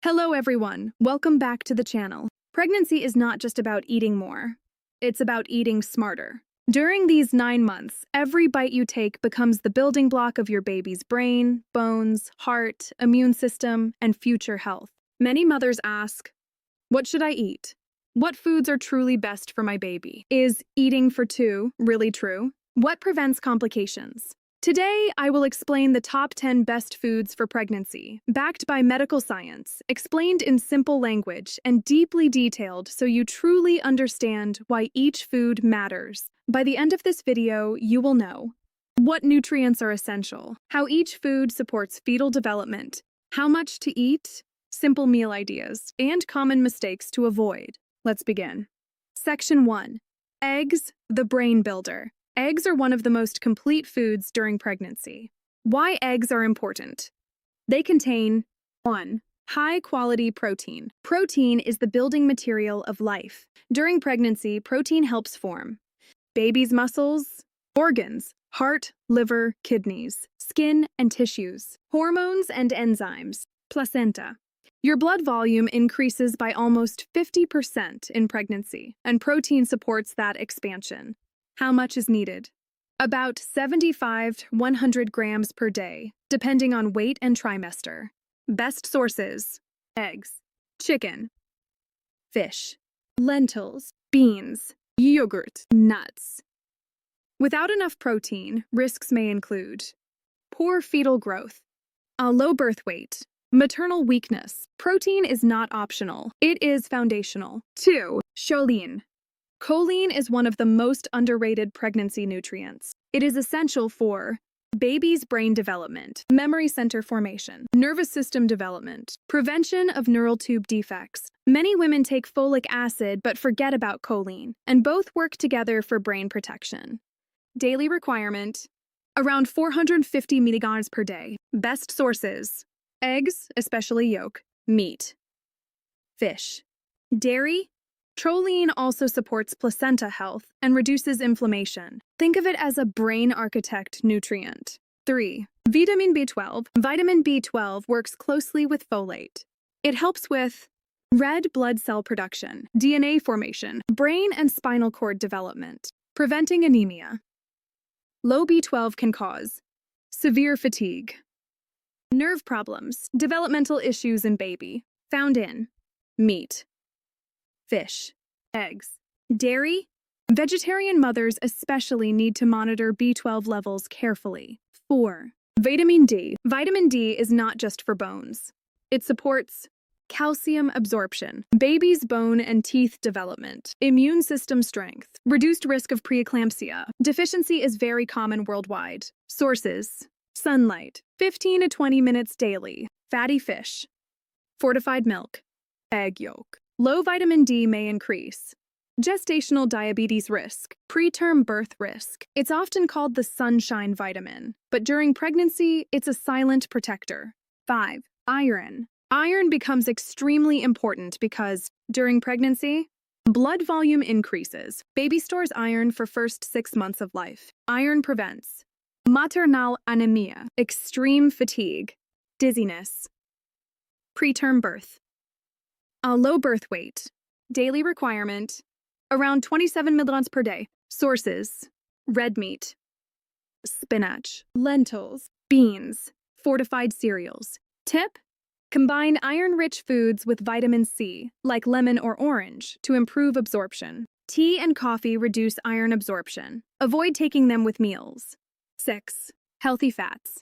Hello everyone, welcome back to the channel. Pregnancy is not just about eating more, it's about eating smarter. During these 9 months, every bite you take becomes the building block of your baby's brain, bones, heart, immune system, and future health. Many mothers ask, what should I eat? What foods are truly best for my baby? Is eating for two really true? What prevents complications? Today, I will explain the top 10 best foods for pregnancy, backed by medical science, explained in simple language, and deeply detailed so you truly understand why each food matters. By the end of this video, you will know what nutrients are essential, how each food supports fetal development, how much to eat, simple meal ideas, and common mistakes to avoid. Let's begin. Section 1. Eggs, the brain builder. Eggs are one of the most complete foods during pregnancy. Why eggs are important? They contain 1. High-quality protein. Protein is the building material of life. During pregnancy, protein helps form baby's muscles, organs, heart, liver, kidneys, skin and tissues, hormones and enzymes, placenta. Your blood volume increases by almost 50% in pregnancy, and protein supports that expansion. How much is needed? About 75 to 100 grams per day, depending on weight and trimester. Best sources: eggs, chicken, fish, lentils, beans, yogurt, nuts. Without enough protein, risks may include poor fetal growth, a low birth weight, maternal weakness. Protein is not optional, it is foundational. 2. Choline. Choline is one of the most underrated pregnancy nutrients. It is essential for baby's brain development, memory center formation, nervous system development, prevention of neural tube defects. Many women take folic acid but forget about choline, and both work together for brain protection. Daily requirement: around 450 milligrams per day. Best sources: eggs, especially yolk, meat, fish, dairy. Choline also supports placenta health and reduces inflammation. Think of it as a brain architect nutrient. 3. Vitamin B12. Vitamin B12 works closely with folate. It helps with red blood cell production, DNA formation, brain and spinal cord development, preventing anemia. Low B12 can cause severe fatigue, nerve problems, developmental issues in baby, found in meat, fish, eggs, dairy. Vegetarian mothers especially need to monitor B12 levels carefully. 4. Vitamin D. Vitamin D is not just for bones. It supports calcium absorption, baby's bone and teeth development, immune system strength, reduced risk of preeclampsia. Deficiency is very common worldwide. Sources: sunlight, 15 to 20 minutes daily, fatty fish, fortified milk, egg yolk. Low vitamin D may increase gestational diabetes risk, preterm birth risk. It's often called the sunshine vitamin, but during pregnancy, it's a silent protector. 5. Iron. Iron becomes extremely important because during pregnancy, blood volume increases. Baby stores iron for first 6 months of life. Iron prevents maternal anemia, extreme fatigue, dizziness, preterm birth. A low birth weight. Daily requirement: around 27 milligrams per day. Sources: red meat, spinach, lentils, beans, fortified cereals. Tip: combine iron-rich foods with vitamin C, like lemon or orange, to improve absorption. Tea and coffee reduce iron absorption. Avoid taking them with meals. 6. Healthy fats.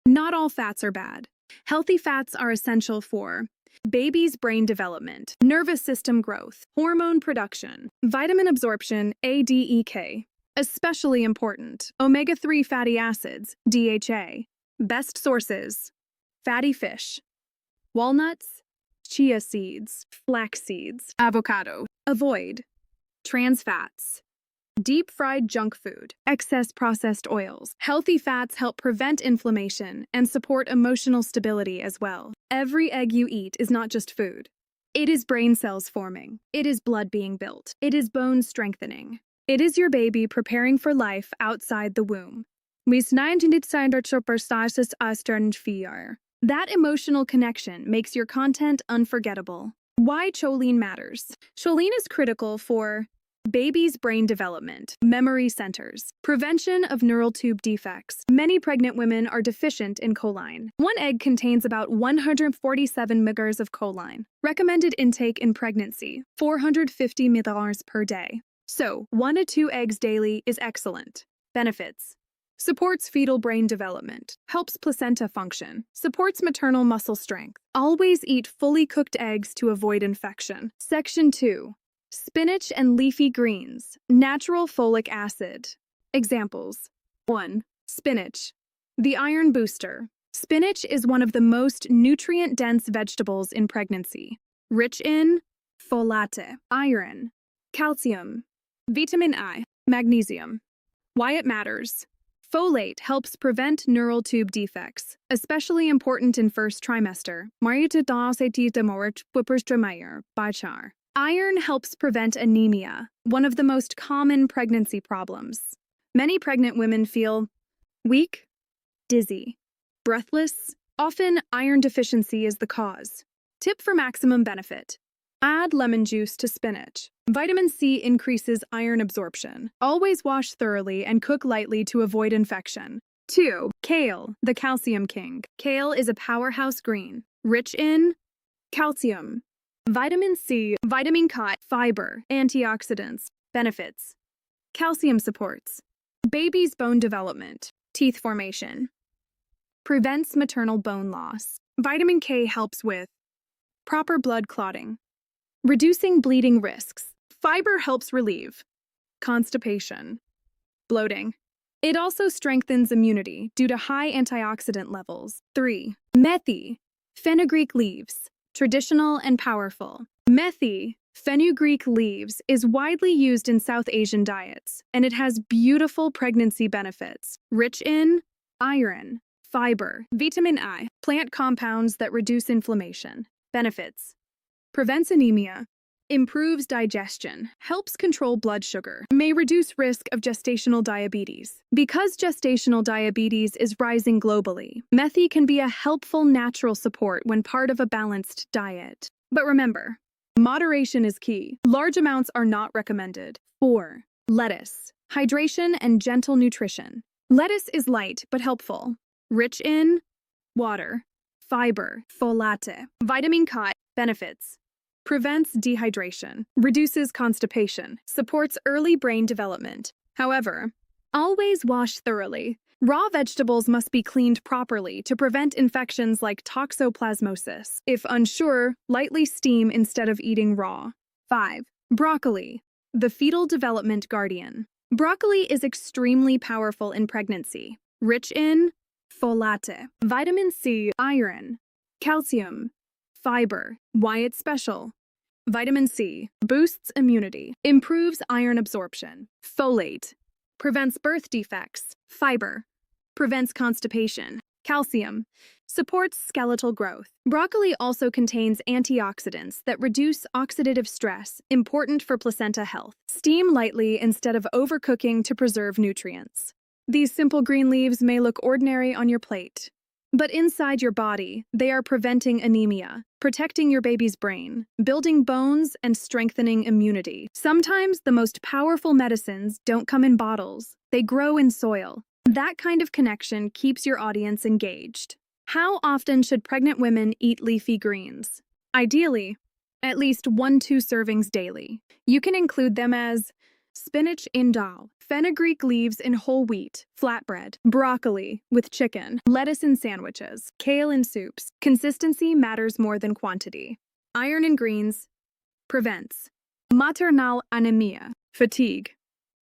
Not all fats are bad. Healthy fats are essential for baby's brain development, nervous system growth, hormone production, vitamin absorption, ADEK. Especially important: omega-3 fatty acids, DHA. Best sources: fatty fish, walnuts, chia seeds, flax seeds, avocado. Avoid trans fats, deep-fried junk food, excess processed oils. Healthy fats help prevent inflammation and support emotional stability as well. Every egg you eat is not just food. It is brain cells forming. It is blood being built. It is bone strengthening. It is your baby preparing for life outside the womb. Vi 19 4 That emotional connection makes your content unforgettable. Why choline matters. Choline is critical for baby's brain development, memory centers, prevention of neural tube defects. Many pregnant women are deficient in choline. One egg contains about 147 mg of choline. Recommended intake in pregnancy, 450 mg per day. So, 1 to 2 eggs daily is excellent. Benefits. Supports fetal brain development, helps placenta function, supports maternal muscle strength. Always eat fully cooked eggs to avoid infection. Section 2. Spinach and leafy greens, natural folic acid. Examples. 1. Spinach, the iron booster. Spinach is one of the most nutrient-dense vegetables in pregnancy, rich in folate, iron, calcium, vitamin I, magnesium. Why it matters. Folate helps prevent neural tube defects, especially important in first trimester. Iron helps prevent anemia, one of the most common pregnancy problems. Many pregnant women feel weak, dizzy, breathless. Often, iron deficiency is the cause. Tip for maximum benefit. Add lemon juice to spinach. Vitamin C increases iron absorption. Always wash thoroughly and cook lightly to avoid infection. 2. Kale, the calcium king. Kale is a powerhouse green, rich in calcium, vitamin C, vitamin K, fiber, antioxidants. Benefits. Calcium supports baby's bone development, teeth formation, prevents maternal bone loss. Vitamin K helps with proper blood clotting, reducing bleeding risks. Fiber helps relieve constipation, bloating. It also strengthens immunity due to high antioxidant levels. 3. Methi, fenugreek leaves, traditional and powerful. Methi, fenugreek leaves, is widely used in South Asian diets, and it has beautiful pregnancy benefits, rich in iron, fiber, vitamin I, plant compounds that reduce inflammation. Benefits. Prevents anemia, improves digestion, helps control blood sugar, may reduce risk of gestational diabetes. Because gestational diabetes is rising globally, methi can be a helpful natural support when part of a balanced diet. But remember, moderation is key. Large amounts are not recommended. 4. Lettuce, hydration and gentle nutrition. Lettuce is light but helpful, rich in water, fiber, folate, vitamin K. Benefits. Prevents dehydration, reduces constipation, supports early brain development. However, always wash thoroughly. Raw vegetables must be cleaned properly to prevent infections like toxoplasmosis. If unsure, lightly steam instead of eating raw. 5. Broccoli, the fetal development guardian. Broccoli is extremely powerful in pregnancy, rich in folate, vitamin C, iron, calcium, fiber. Why it's special. Vitamin C boosts immunity, improves iron absorption. Folate prevents birth defects. Fiber prevents constipation. Calcium supports skeletal growth. Broccoli also contains antioxidants that reduce oxidative stress, important for placenta health. Steam lightly instead of overcooking to preserve nutrients. These simple green leaves may look ordinary on your plate, but inside your body, they are preventing anemia, protecting your baby's brain, building bones, and strengthening immunity. Sometimes the most powerful medicines don't come in bottles, they grow in soil. That kind of connection keeps your audience engaged. How often should pregnant women eat leafy greens? Ideally, at least 1-2 servings daily. You can include them as spinach in dal, fenugreek leaves in whole wheat, flatbread, broccoli with chicken, lettuce in sandwiches, kale in soups. Consistency matters more than quantity. Iron in greens prevents maternal anemia, fatigue,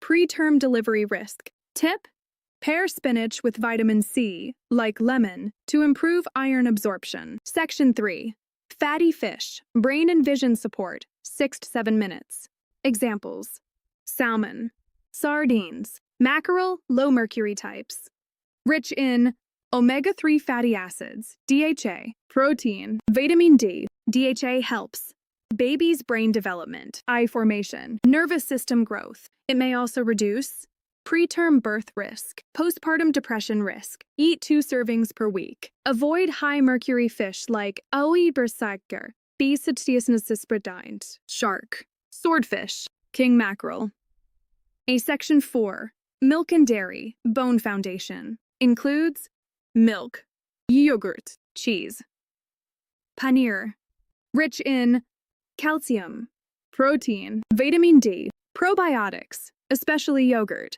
preterm delivery risk. Tip: pair spinach with vitamin C, like lemon, to improve iron absorption. Section 3. Fatty fish, brain and vision support, 6 to 7 minutes. Examples: salmon, sardines, mackerel, low mercury types. Rich in omega-3 fatty acids, DHA, protein, vitamin D. DHA helps baby's brain development, eye formation, nervous system growth. It may also reduce Preterm birth risk. Postpartum depression risk. Eat 2 servings per week. Avoid high mercury fish like aoi bersaker, shark, swordfish, king mackerel. A Section 4. Milk and dairy, bone foundation. Includes milk, yogurt, cheese. Paneer, rich in calcium, protein, vitamin D, probiotics, especially yogurt.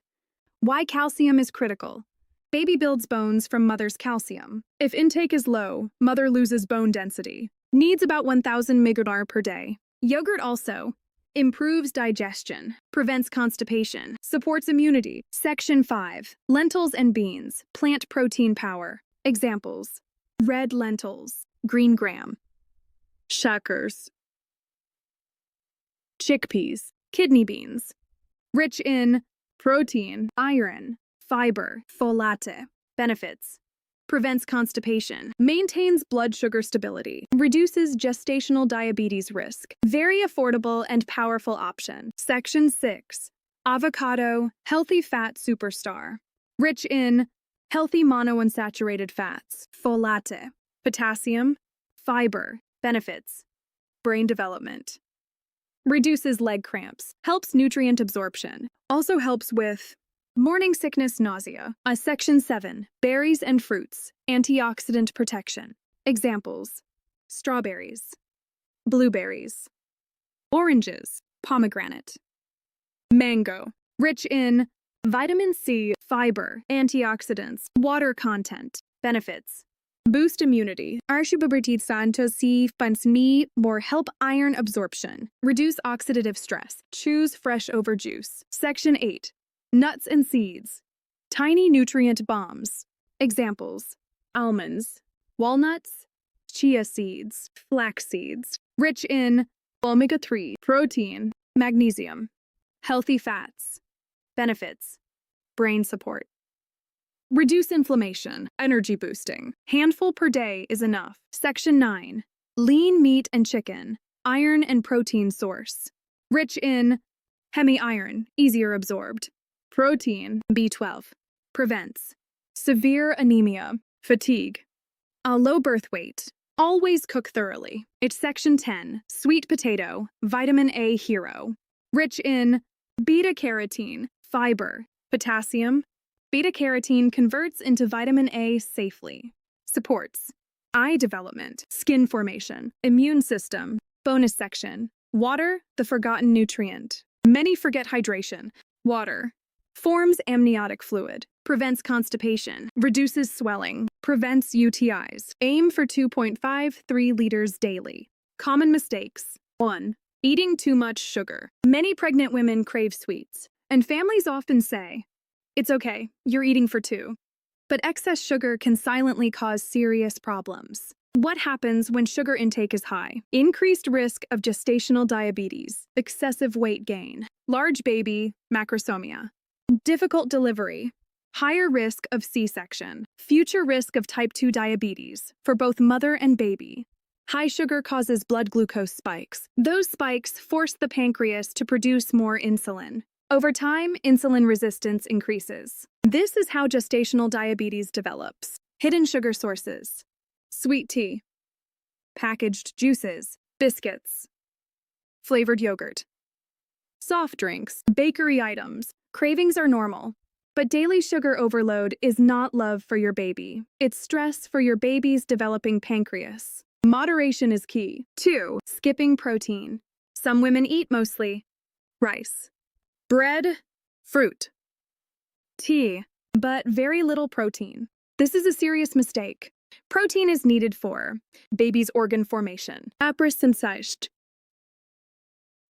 Why calcium is critical. Baby builds bones from mother's calcium. If intake is low, mother loses bone density. Needs about 1,000 micromolar per day. Yogurt also improves digestion, prevents constipation, supports immunity. Section 5. Lentils and beans, plant protein power. Examples: red lentils, green gram, shakers, chickpeas, kidney beans. Rich in protein, iron, fiber, folate. Benefits: prevents constipation, maintains blood sugar stability, reduces gestational diabetes risk. Very affordable and powerful option. Section 6. Avocado, healthy fat superstar. Rich in healthy monounsaturated fats, folate, potassium, fiber. Benefits: brain development. Reduces leg cramps, helps nutrient absorption, also helps with morning sickness, nausea. A Section 7. Berries and fruits, antioxidant protection. Examples: strawberries, blueberries, oranges, pomegranate. Mango, rich in vitamin C, fiber, antioxidants, water content. Benefits: boost immunity, more help iron absorption, reduce oxidative stress, choose fresh over juice. Section 8. Nuts and seeds, tiny nutrient bombs. Examples: almonds, walnuts, chia seeds, flax seeds. Rich in omega-3, protein, magnesium, healthy fats. Benefits: brain support. Reduce inflammation, energy boosting. Handful per day is enough. Section 9. Lean meat and chicken, iron and protein source. Rich in hemi-iron, easier absorbed. Protein, B12. Prevents severe anemia, fatigue. A low birth weight. Always cook thoroughly. It's Section 10. Sweet potato, vitamin A hero. Rich in beta-carotene, fiber, potassium. Beta-carotene converts into vitamin A safely. Supports eye development, skin formation, immune system. Bonus section. Water, the forgotten nutrient. Many forget hydration. Water forms amniotic fluid, prevents constipation, reduces swelling, prevents UTIs. Aim for 2.53 liters daily. Common mistakes. 1. Eating too much sugar. Many pregnant women crave sweets, and families often say, "It's okay, you're eating for 2." But excess sugar can silently cause serious problems. What happens when sugar intake is high? Increased risk of gestational diabetes, excessive weight gain, large baby, macrosomia, difficult delivery, higher risk of C-section, future risk of type 2 diabetes for both mother and baby. High sugar causes blood glucose spikes. Those spikes force the pancreas to produce more insulin. Over time, insulin resistance increases. This is how gestational diabetes develops. Hidden sugar sources: sweet tea, packaged juices, biscuits, flavored yogurt, soft drinks, bakery items. Cravings are normal, but daily sugar overload is not love for your baby. It's stress for your baby's developing pancreas. Moderation is key. 2. Skipping protein. Some women eat mostly rice, bread, fruit, tea, but very little protein. This is a serious mistake. Protein is needed for baby's organ formation,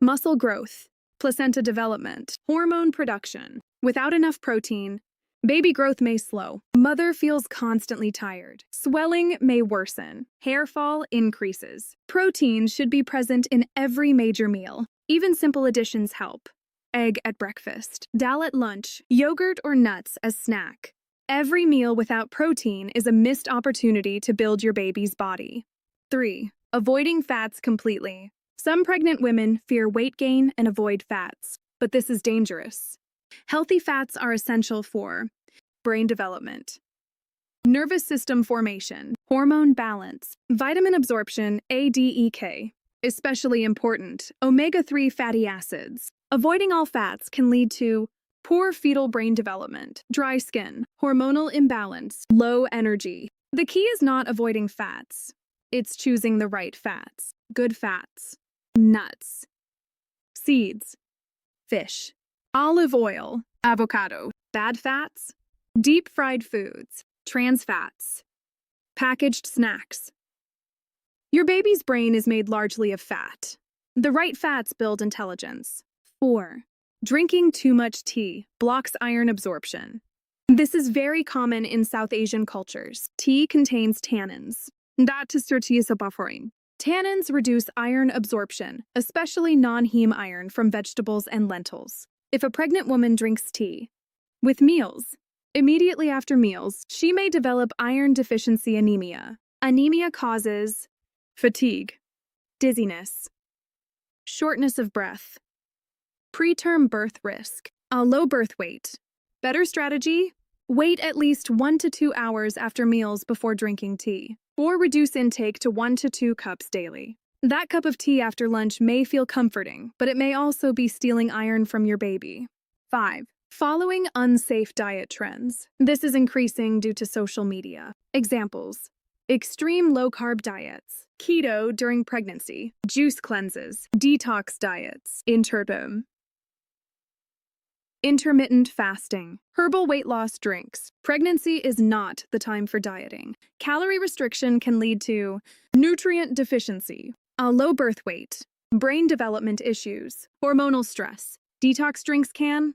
muscle growth, placenta development, hormone production. Without enough protein, baby growth may slow. Mother feels constantly tired. Swelling may worsen. Hair fall increases. Protein should be present in every major meal. Even simple additions help. Egg at breakfast, dal at lunch, yogurt or nuts as snack. Every meal without protein is a missed opportunity to build your baby's body. 3. Avoiding fats completely. Some pregnant women fear weight gain and avoid fats, but this is dangerous. Healthy fats are essential for brain development, nervous system formation, hormone balance, vitamin absorption, ADEK, especially important, omega-3 fatty acids. Avoiding all fats can lead to poor fetal brain development, dry skin, hormonal imbalance, low energy. The key is not avoiding fats. It's choosing the right fats. Good fats, nuts, seeds, fish, olive oil, avocado. Bad fats, deep-fried foods, trans fats, packaged snacks. Your baby's brain is made largely of fat. The right fats build intelligence. 4. Drinking too much tea blocks iron absorption. This is very common in South Asian cultures. Tea contains tannins. Tannins reduce iron absorption, especially non-heme iron from vegetables and lentils. If a pregnant woman drinks tea with meals, immediately after meals, she may develop iron deficiency anemia. Anemia causes fatigue, dizziness, shortness of breath, preterm birth risk, a low birth weight. Better strategy? Wait at least 1 to 2 hours after meals before drinking tea, or reduce intake to 1 to 2 cups daily. That cup of tea after lunch may feel comforting, but it may also be stealing iron from your baby. 5. Following unsafe diet trends. This is increasing due to social media. Examples: extreme low-carb diets, keto during pregnancy, juice cleanses, detox diets, intermittent fasting, herbal weight loss drinks. Pregnancy is not the time for dieting. Calorie restriction can lead to nutrient deficiency, a low birth weight, brain development issues, hormonal stress. Detox drinks can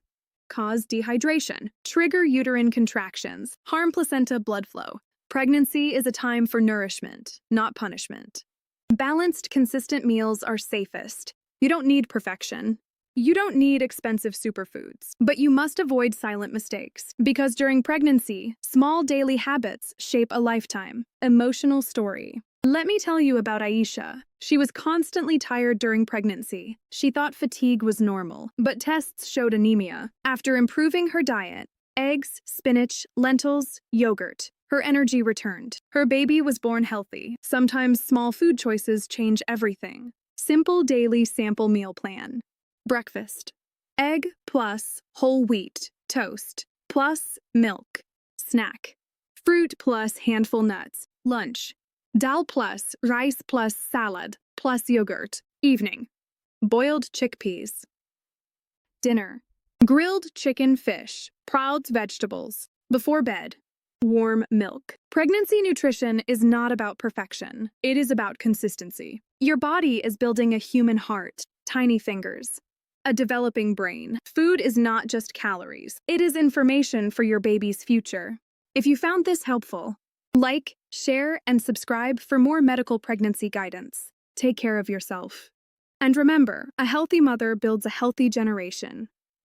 cause dehydration, trigger uterine contractions, harm placenta blood flow. Pregnancy is a time for nourishment, not punishment. Balanced, consistent meals are safest. You don't need perfection. You don't need expensive superfoods, but you must avoid silent mistakes, because during pregnancy, small daily habits shape a lifetime. Emotional story. Let me tell you about Aisha. She was constantly tired during pregnancy. She thought fatigue was normal, but tests showed anemia. After improving her diet, eggs, spinach, lentils, yogurt, her energy returned. Her baby was born healthy. Sometimes small food choices change everything. Simple daily sample meal plan. Breakfast: egg plus whole wheat toast plus milk. Snack: fruit plus handful nuts. Lunch: dal plus rice plus salad plus yogurt. Evening: boiled chickpeas. Dinner: grilled chicken, fish, sprouts, vegetables. Before bed: warm milk. Pregnancy nutrition is not about perfection. It is about consistency. Your body is building a human heart, tiny fingers, a developing brain. Food is not just calories. It is information for your baby's future. If you found this helpful, like, share, and subscribe for more medical pregnancy guidance. Take care of yourself. And remember, a healthy mother builds a healthy generation.